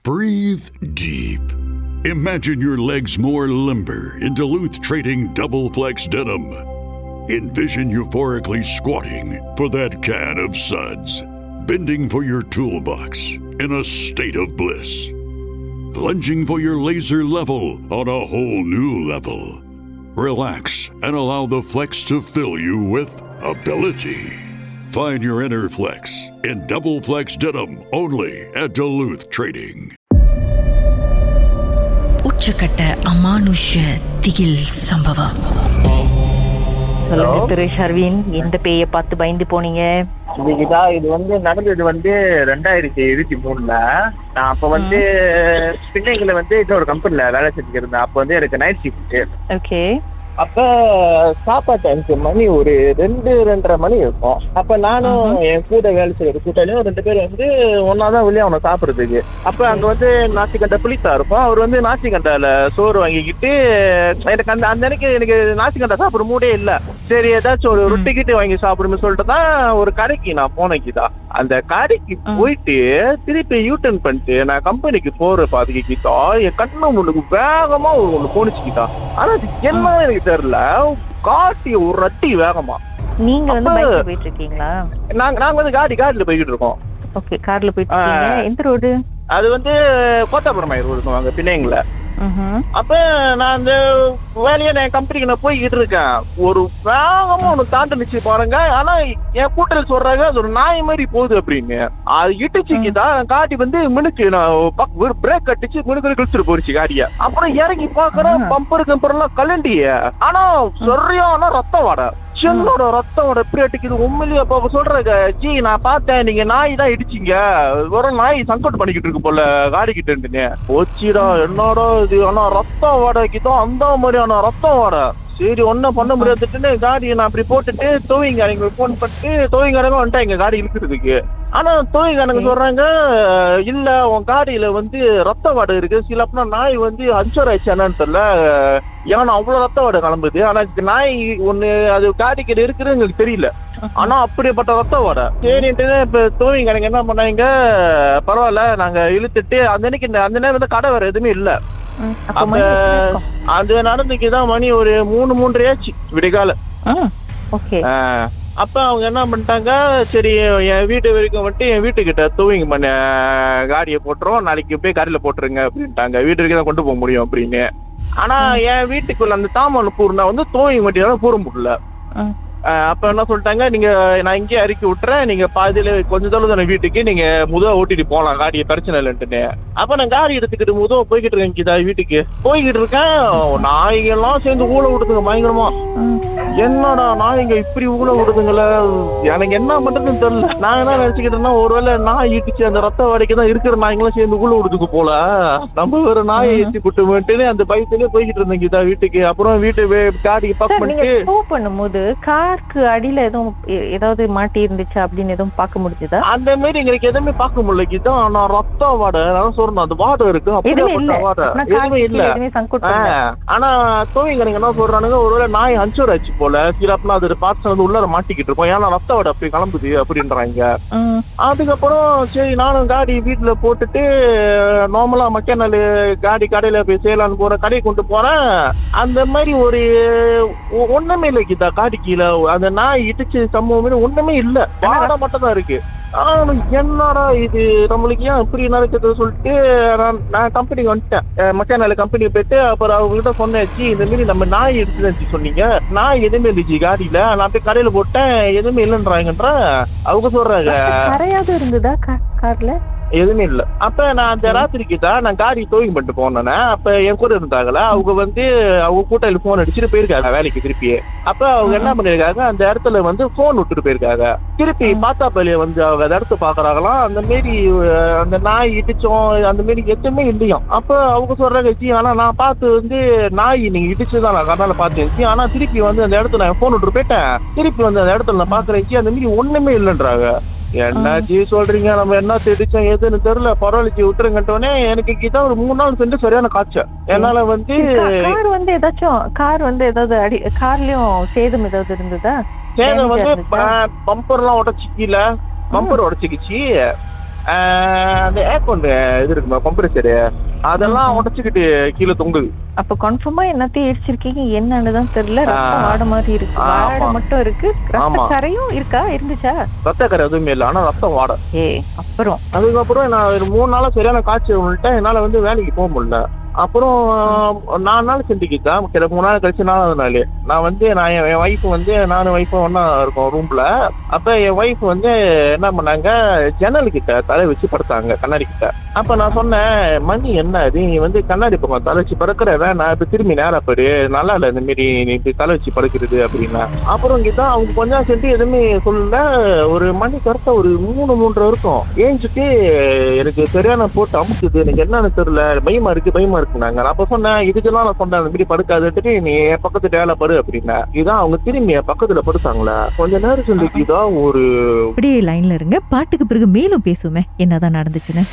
Breathe deep. Imagine your legs more limber in Duluth Trading Double Flex Denim. Envision euphorically squatting for that can of suds, bending for your toolbox in a state of bliss, lunging for your laser level on a whole new level. Relax and allow the flex to fill you with ability. Find your inner flex in Double Flex Denim only at Duluth Trading. உச்சக்கட்ட அமானுஷ திகில் சம்பவம். சொல்லுங்க திரு ஷர்வின், எந்த பேயை பார்த்து பயந்து போனீங்க? இது நடந்தது 2023 நான் அப்ப பிள்ளைங்களை இன்னொரு கம்பெனில வேலை செஞ்சுட்டு இருந்தேன். அப்ப எனக்கு நைட் ஷிஃப்ட். ஓகே. அப்ப சாப்பாடு டைமுக்கு மணி ஒரு 2-2:30 மணி இருக்கும். அப்ப நானும் என் கூட வேலை செய்யற கூட்டாளியும் 2 பேர் ஒன்னாதான் வெளியே அவனை சாப்பிடுறதுக்கு. அப்ப அங்க நாசிகண்டா புளித்தா இருக்கும். அவர் நாசிகண்டால சோறு வாங்கிக்கிட்டு எனக்கு அந்த அன்னைக்கு எனக்கு நாசிகண்டா சாப்பிட மூடே இல்ல. சரி ஏதாச்சும் ஒரு ரொட்டி கிட்டு வாங்கி சாப்பிடுன்னு சொல்லிட்டு தான் ஒரு கடைக்கு நான் போனேக்கிதா. அந்த கடைக்கு போயிட்டு திருப்பி யூட்டர்ன் பண்ணிட்டு நான் கம்பெனிக்கு போற பாதிக்கிட்டா என் கண்ணு முன்னுக்கு வேகமா ஒண்ணு போனிச்சுக்கிட்டா. ஆனா அது என்ன எனக்கு தெரியல, காட்டி ஒரு ரட்டி வேகமா. நீங்க பைக்ல போயிட்டு இருக்கீங்களா? நாங்க கார்ல போய்கிட்டு இருக்கோம். ஓகே, கார்ல போயிட்டு இருக்கீங்க. எந்த ரோடு அது? கோத்தாபுரம் ரோடு அங்க பிள்ளைங்கள. அப்ப நான் அந்த வேலையை என் கம்பெனிக்கு நான் போய்கிட்டு இருக்கேன். ஒரு வேகமா ஒண்ணு தாண்டிச்சு பாருங்க. ஆனா என் கூட்டல் சொல்றாங்க அது ஒரு நாய் மாதிரி போகுது அப்படின்னு. அது இட்டுச்சுக்குதான் காட்டி மினுக்கு நான் பிரேக் கட்டிச்சு மினுக்கு கிழிச்சிட்டு போயிடுச்சு காடிய. அப்புறம் இறங்கி பாக்குறேன் பம்பர் கம்பர் எல்லாம் கலண்டிய. ஆனா சரியான ரத்தம் வாட, என்னோட ரத்தம் எப்படி அடிக்குது உண்மையிலேயே. அப்ப சொல்றாங்க, ஜி நான் பார்த்தேன் நீங்க நாய் தான் இடிச்சிங்க, ஒரு நாய் சங்கோட் பண்ணிக்கிட்டு இருக்கு போல காடி கிட்டே போச்சுடா. என்னோட இது ஆனா ரத்தம் வாடகைக்குதான் அந்த மாதிரியான ரத்தம் வாட. சரி ஒன்னும் பண்ண முடியாதுன்னு காடியை நான் அப்படி போட்டுட்டு தோவிங்காரங்க போன் பண்ணிட்டு தோவிங்காரங்க வந்துட்டாங்க காடி இழுக்கிறதுக்கு. ஆனா தோவிங்காரங்க சொல்றாங்க, இல்ல உன் காடியில ரத்த வாடை இருக்கு. சில அப்படின்னா நாய் அஞ்சர் ஆயிடுச்சு என்னன்னு தெரியல, ஏன்னா அவ்வளவு ரத்த வாடை கிளம்புது. ஆனா நாய் ஒண்ணு அது காடிக்கிட்ட இருக்குன்னு எங்களுக்கு தெரியல. ஆனா அப்படிப்பட்ட ரத்த வாடை. சரின்ட்டு இப்ப தோவிங்காரங்க என்ன பண்ணாங்க, பரவாயில்ல நாங்க இழுத்துட்டு அந்த நேரம் கடை வேற எதுவுமே இல்ல. அப்ப அது நடந்துக்குதான் மணி ஒரு 3-3:30 ஆச்சு விடிகால. அப்ப அவங்க என்ன பண்ணிட்டாங்க, சரி என் வீட்டு வரைக்கும் என் வீட்டுக்கிட்ட தூவிங் பண்ண காடியை போட்டுரும், நாளைக்கு போய் கரையில போட்டுருங்க அப்படின்ட்டாங்க. வீட்டு வரைக்கும் தான் கொண்டு போக முடியும் அப்படின்னு. ஆனா என் வீட்டுக்குள்ள அந்த தாமன் பூர்ணா தூவிங் வண்டியால பூர முடியல. அப்ப என்ன சொல்லிட்டாங்க, நீங்க நான் இங்கேயே அறிக்கை விட்டுறேன், நீங்க பாதியில கொஞ்சம் தொலைவு வீட்டுக்கு நீங்க ஓட்டிட்டு போலாம், காடியை பிரச்சனை இல்லைன்ட்டுன்னு. அப்ப நான் காடி எடுத்துக்கிட்டு போய்கிட்டு இருக்கேன் வீட்டுக்கு போய்கிட்டு இருக்கேன். நாய்கெல்லாம் சேர்ந்து ஊழ விடுதுங்க பயங்கரமா. என்னடா நாய்ங்க இப்படி ஊழ விடுதுங்கள, எனக்கு என்ன பண்றதுன்னு தெரியல. நான் என்ன நினைச்சுக்கிட்டேன்னா, ஒருவேளை நாய் இட்டுச்சு அந்த ரத்த வாடைக்குதான் இருக்கிற நாய்களும் சேர்ந்து ஊழ விடுதுக்கு போல, நம்ம வேற நாயை ஏற்றி விட்டு அந்த பைத்திலே போய்கிட்டு இருந்தேங்க வீட்டுக்கு. அப்புறம் வீட்டு காடிக்கு பக் பண்ணிட்டு பண்ணும்போது காருக்கு அடியில ஏதாவது மாட்டி இருந்துச்சு அப்படின்னு எதுவும் பார்க்க முடிஞ்சதா? அந்த மாதிரி எங்களுக்கு எதுவுமே பார்க்க முடியல. ஆனா ரத்த வாடை சொல்றேன், அந்த வாடை இருக்கு. ஆனா தோவிங்க என்ன சொல்றானுங்க, ஒருவேளை நாய் அஞ்சூர் ஆச்சு போல, சிலப்பா அது பார்ட்ஸ் உள்ள மாட்டிக்கிட்டு இருக்கோம், ஏன்னா ரத்த வாடை அப்படி கிளம்புது அப்படின்றாங்க. அதுக்கப்புறம் சரி நானும் காடி வீட்டுல போட்டுட்டு நார்மலா மெக்கானிக்கல் காடி கடையில போய் சேலான்னு போற கடையை கொண்டு போறேன். அந்த மாதிரி ஒரு ஒண்ணுமே இல்லை கீதா, காடி கீழே அந்த நாய் இடிச்சு சம்பவம் ஒண்ணுமே இல்ல, வாடை மட்டும் தான் இருக்கு. என்னடா இது நம்மளுக்கு ஏன் இப்படி நடக்குது சொல்லிட்டு நான் கம்பெனிக்கு வந்துட்டேன். மெக்கானிக்கல் கம்பெனிக்கு போயிட்டு அப்புறம் அவங்க கிட்ட சொன்னாச்சு, இந்த மாதிரி நம்ம நாய் எடுத்துச்சு சொன்னீங்க, நாய் எதுவுமே இருந்துச்சு காடியில, நான் போய் கடையில போட்டேன் எதுவுமே இல்லைன்றாங்கன்ற அவங்க சொல்றாங்க. இருந்ததா கார்ல? எதுவுமே இல்ல. அப்ப நான் அந்த ராத்திரிக்கு தான் நான் காடி டோயிங் பண்ணிட்டு போனேன். அப்ப என் கூட இருந்தாங்கல்ல, அவங்க அவங்க கூட்டாளி போன் அடிச்சுட்டு போயிருக்காங்க வேலைக்கு திருப்பி. அப்ப அவங்க என்ன பண்ணிருக்காங்க, அந்த இடத்துல போன் விட்டுட்டு போயிருக்காங்க. திருப்பி பார்த்தா பள்ளிய அவங்க அந்த இடத்த பாக்குறாங்களாம். அந்த மாரி அந்த நாய் இடிச்சோம் அந்த மாரி எதுவுமே இல்லையும். அப்ப அவங்க சொல்றாங்க, ஆனா நான் பார்த்து நாய் நீங்க இடிச்சுதான் நான் கண்ணால பார்த்தேன், ஆனா திருப்பி அந்த இடத்துல நான் போன் விட்டுட்டு போயிட்டேன், திருப்பி அந்த இடத்துல நான் பாக்குறேன் அந்த மாரி ஒண்ணுமே இல்லைன்றாங்க. என்னாச்சு சொல்றீங்க, நம்ம என்ன திடிச்சோம் எதுன்னு தெரியல, பரவாயில்ல விட்டுருங்கட்டோன்னே எனக்கு கிட்ட ஒரு 3 நாள் சென்று சரியான காய்ச்சல். என்னால கார் ஏதாவது கார்லயும் சேதம் ஏதாவது இருந்ததா? சேதம் பம்பர் எல்லாம் உடச்சிக்கல, பம்பர் உடச்சிக்கிச்சு. அந்த ஏர்கொண்டு இது இருக்குமா கம்ப்ரஸரு, அதெல்லாம் உடச்சுக்கிட்டு கீழே தொங்குது. அப்ப கன்ஃபார்மா என்னத்தையும் இடிச்சிருக்கீங்க என்னன்னு தான் தெரியல. ரத்தம் வாட மாதிரி இருக்கு, வாட மட்டும் இருக்கு. ரத்த கரையும் இருக்கா, இருந்துச்சா? ரத்த கரை எதுவுமே இல்லை, ஆனா ரத்தம் வாட. அப்புறம் அதுக்கப்புறம் நான் ஒரு 3 நாளா சரியான காய்ச்சல் விட்டேன், என்னால வந்து வேலைக்கு போக முடியல. அப்புறம் 4 நாள் செஞ்சுக்கிட்டேன். 3 நாள் கழிச்சு 4வது நாள் நான் வந்து என் ஒய்ஃப் வந்து நானும் ஒய்ஃபும் ஒன்னா இருக்கோம் ரூம்ல. அப்ப என் ஒய்ஃப் வந்து என்ன பண்ணாங்க, ஜன்னல் கிட்ட தலை வச்சு படுத்தாங்க, கண்ணாடி கிட்ட. அப்ப நான் சொன்னேன், மணி என்ன இது, நீ வந்து கண்ணாடி பக்கம் தலை வச்சு படுக்கிற வேணாம், இப்ப திரும்பி நேரம் படு, நல்லா இல்லை இந்த மாரி நீ இப்படி தலை வச்சு படுக்கிறது அப்படின்னா. அப்புறம் இங்கதான் அவங்க கொஞ்சம் சென்று எதுவுமே சொல்லல. ஒரு மணி கரெக்டா ஒரு 3-3:30 இருக்கும். ஏஞ்சிட்டு எனக்கு சரியான போட்டு அமுக்குது, எனக்கு என்னன்னு தெரியல, பயமா இருக்கு இருக்குனாங்க. அப்ப சொன்னேன், இதுக்கெல்லாம் நான் சொன்னேன், அந்த மாதிரி படுக்காதுட்டு நீ என் பக்கத்து டேல படு அப்படின்னா. இதான் அவங்க திரும்பி என் பக்கத்துல படுத்தாங்களா. கொஞ்ச நேரம் சொல்லிக்குதான் ஒரு அப்படியே லைன்ல இருங்க, பாட்டுக்கு பிறகு மேலும் பேசுமே என்னதான் நடந்துச்சுன்னு.